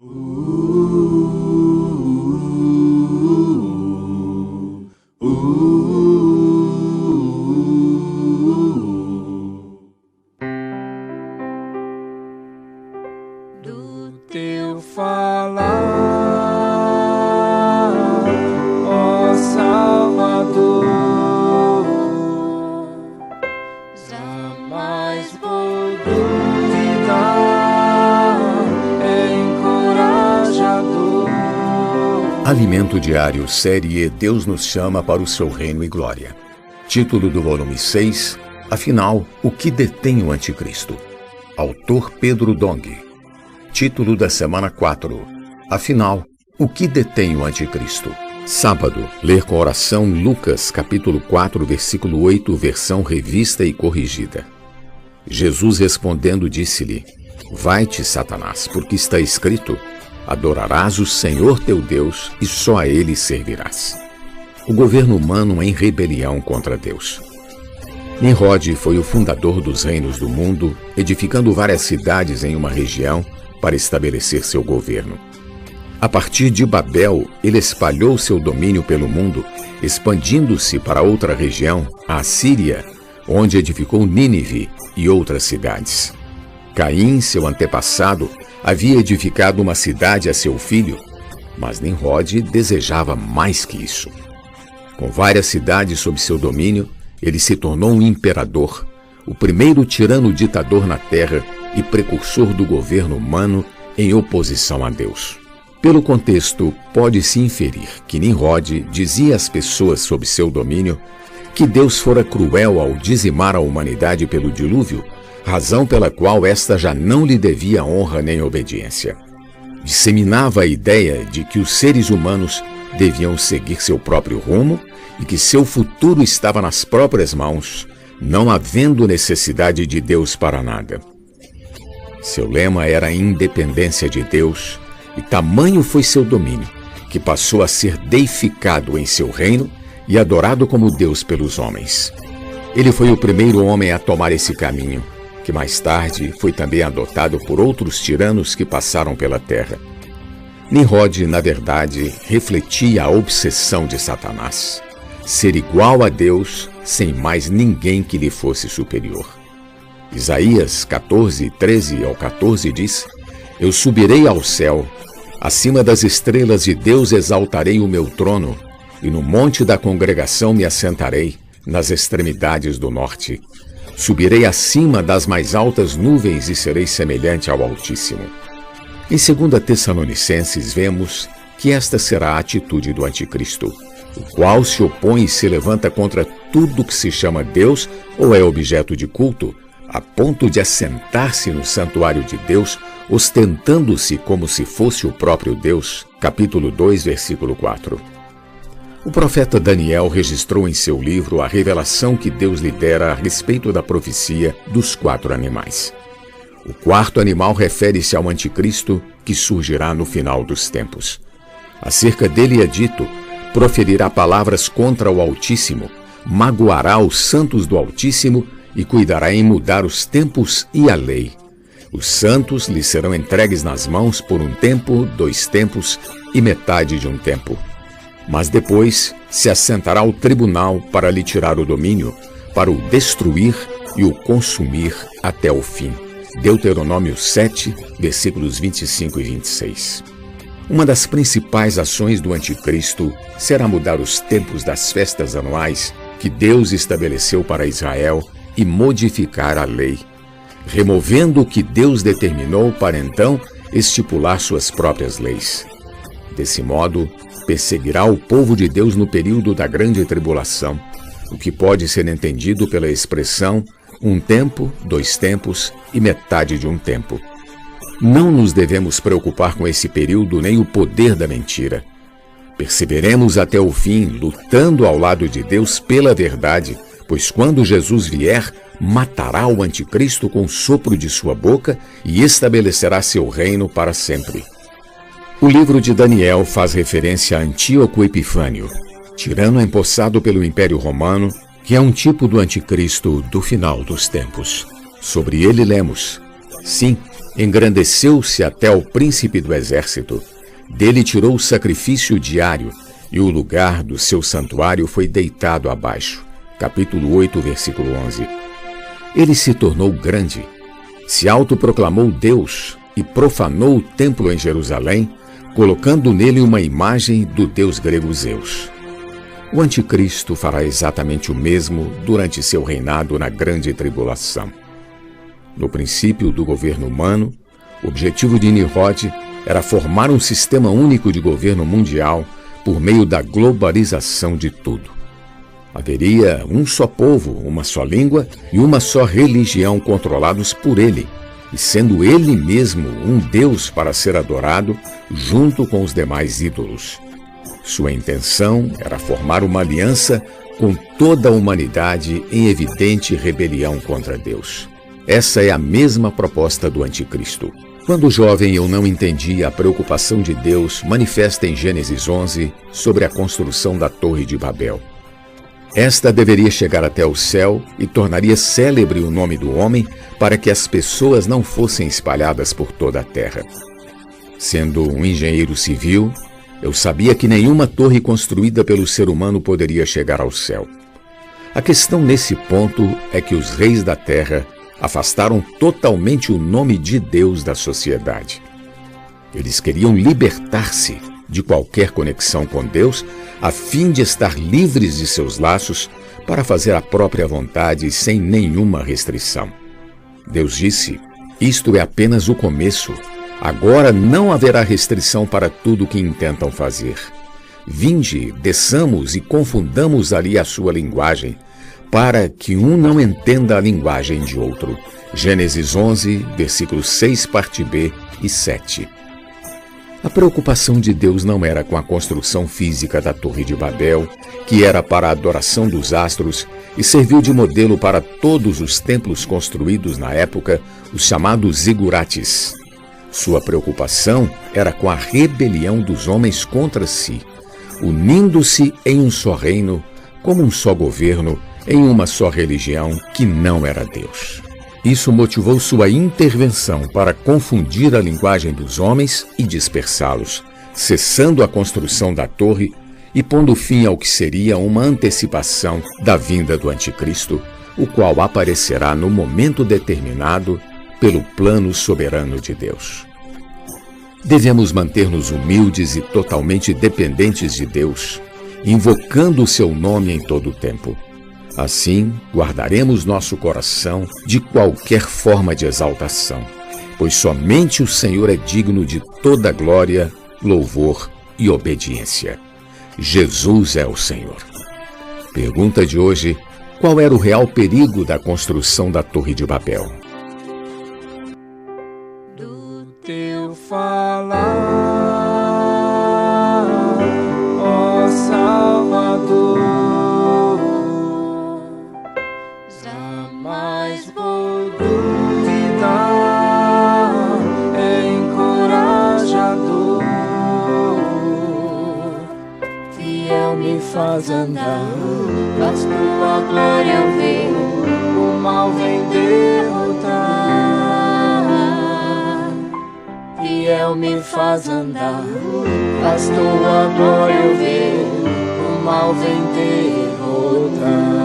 Do teu falar, ó Salvador, jamais vou duvidar, é encorajador. Alimento Diário, série Deus nos chama para o seu reino e glória. Título do volume 6, afinal, o que detém o anticristo? Autor Pedro Dong. Título da semana 4, afinal, o que detém o anticristo? Sábado, ler com oração Lucas, capítulo 4, versículo 8, versão revista e corrigida. Jesus respondendo disse-lhe: Vai-te, Satanás, porque está escrito: adorarás o Senhor teu Deus e só a ele servirás. O governo humano em rebelião contra Deus. Nimrod foi o fundador dos reinos do mundo, edificando várias cidades em uma região para estabelecer seu governo. A partir de Babel, ele espalhou seu domínio pelo mundo, expandindo-se para outra região, a Assíria, onde edificou Nínive e outras cidades. Caim, seu antepassado, havia edificado uma cidade a seu filho, mas Nimrod desejava mais que isso. Com várias cidades sob seu domínio, ele se tornou um imperador, o primeiro tirano ditador na terra e precursor do governo humano em oposição a Deus. Pelo contexto, pode-se inferir que Nimrod dizia às pessoas sob seu domínio que Deus fora cruel ao dizimar a humanidade pelo dilúvio, razão pela qual esta já não lhe devia honra nem obediência. Disseminava a ideia de que os seres humanos deviam seguir seu próprio rumo e que seu futuro estava nas próprias mãos, não havendo necessidade de Deus para nada. Seu lema era a independência de Deus, e tamanho foi seu domínio, que passou a ser deificado em seu reino e adorado como Deus pelos homens. Ele foi o primeiro homem a tomar esse caminho, que mais tarde foi também adotado por outros tiranos que passaram pela terra. Nimrod, na verdade, refletia a obsessão de Satanás: ser igual a Deus sem mais ninguém que lhe fosse superior. Isaías 14, 13 ao 14 diz: Eu subirei ao céu, acima das estrelas de Deus exaltarei o meu trono, e no monte da congregação me assentarei, nas extremidades do norte. Subirei acima das mais altas nuvens e serei semelhante ao Altíssimo. Em 2 Tessalonicenses vemos que esta será a atitude do anticristo, o qual se opõe e se levanta contra tudo que se chama Deus ou é objeto de culto, a ponto de assentar-se no santuário de Deus, ostentando-se como se fosse o próprio Deus. Capítulo 2, versículo 4. O profeta Daniel registrou em seu livro a revelação que Deus lhe dera a respeito da profecia dos 4 animais. O 4º animal refere-se ao anticristo que surgirá no final dos tempos. Acerca dele é dito: proferirá palavras contra o Altíssimo, magoará os santos do Altíssimo e cuidará em mudar os tempos e a lei. Os santos lhe serão entregues nas mãos por um tempo, 2 tempos e metade de um tempo. Mas depois se assentará ao tribunal para lhe tirar o domínio, para o destruir e o consumir até o fim. Deuteronômio 7, versículos 25 e 26. Uma das principais ações do anticristo será mudar os tempos das festas anuais que Deus estabeleceu para Israel e modificar a lei, removendo o que Deus determinou para então estipular suas próprias leis. Desse modo, perseguirá o povo de Deus no período da grande tribulação, o que pode ser entendido pela expressão 1 tempo, 2 tempos e metade de um tempo. Não nos devemos preocupar com esse período nem o poder da mentira. Perseveremos até o fim, lutando ao lado de Deus pela verdade, pois quando Jesus vier, matará o anticristo com o sopro de sua boca e estabelecerá seu reino para sempre. O livro de Daniel faz referência a Antíoco Epifânio, tirano empossado pelo Império Romano, que é um tipo do anticristo do final dos tempos. Sobre ele lemos: sim, Engrandeceu-se até ao príncipe do exército. Dele tirou o sacrifício diário, e o lugar do seu santuário foi deitado abaixo. Capítulo 8, versículo 11. Ele se tornou grande, se autoproclamou Deus e profanou o templo em Jerusalém, colocando nele uma imagem do deus grego Zeus. O anticristo fará exatamente o mesmo durante seu reinado na grande tribulação. No princípio do governo humano, o objetivo de Nimrod era formar um sistema único de governo mundial por meio da globalização de tudo. Haveria um só povo, uma só língua e uma só religião controlados por ele, e sendo ele mesmo um Deus para ser adorado junto com os demais ídolos. Sua intenção era formar uma aliança com toda a humanidade em evidente rebelião contra Deus. Essa é a mesma proposta do anticristo. Quando jovem, eu não entendia a preocupação de Deus manifesta em Gênesis 11 sobre a construção da Torre de Babel. Esta deveria chegar até o céu e tornaria célebre o nome do homem para que as pessoas não fossem espalhadas por toda a terra. Sendo um engenheiro civil, eu sabia que nenhuma torre construída pelo ser humano poderia chegar ao céu. A questão nesse ponto é que os reis da terra afastaram totalmente o nome de Deus da sociedade. Eles queriam libertar-se de qualquer conexão com Deus, a fim de estar livres de seus laços para fazer a própria vontade sem nenhuma restrição. Deus disse: isto é apenas o começo. Agora não haverá restrição para tudo o que intentam fazer. Vinde, desçamos e confundamos ali a sua linguagem, para que um não entenda a linguagem de outro. Gênesis 11, versículos 6, parte B e 7. A preocupação de Deus não era com a construção física da Torre de Babel, que era para a adoração dos astros e serviu de modelo para todos os templos construídos na época, os chamados zigurates. Sua preocupação era com a rebelião dos homens contra si, unindo-se em um só reino, como um só governo, em uma só religião que não era Deus. Isso motivou sua intervenção para confundir a linguagem dos homens e dispersá-los, cessando a construção da torre e pondo fim ao que seria uma antecipação da vinda do anticristo, o qual aparecerá no momento determinado pelo plano soberano de Deus. Devemos manter-nos humildes e totalmente dependentes de Deus, invocando o seu nome em todo o tempo. Assim, guardaremos nosso coração de qualquer forma de exaltação, pois somente o Senhor é digno de toda glória, louvor e obediência. Jesus é o Senhor. Pergunta de hoje: qual era o real perigo da construção da Torre de Babel? Do teu falar, ó Salvador, jamais vou duvidar, é encorajador, fiel me faz andar, faz tua glória eu ver, o mal vem derrotar. Fiel me faz andar, faz tua glória eu ver, o mal vem derrotar.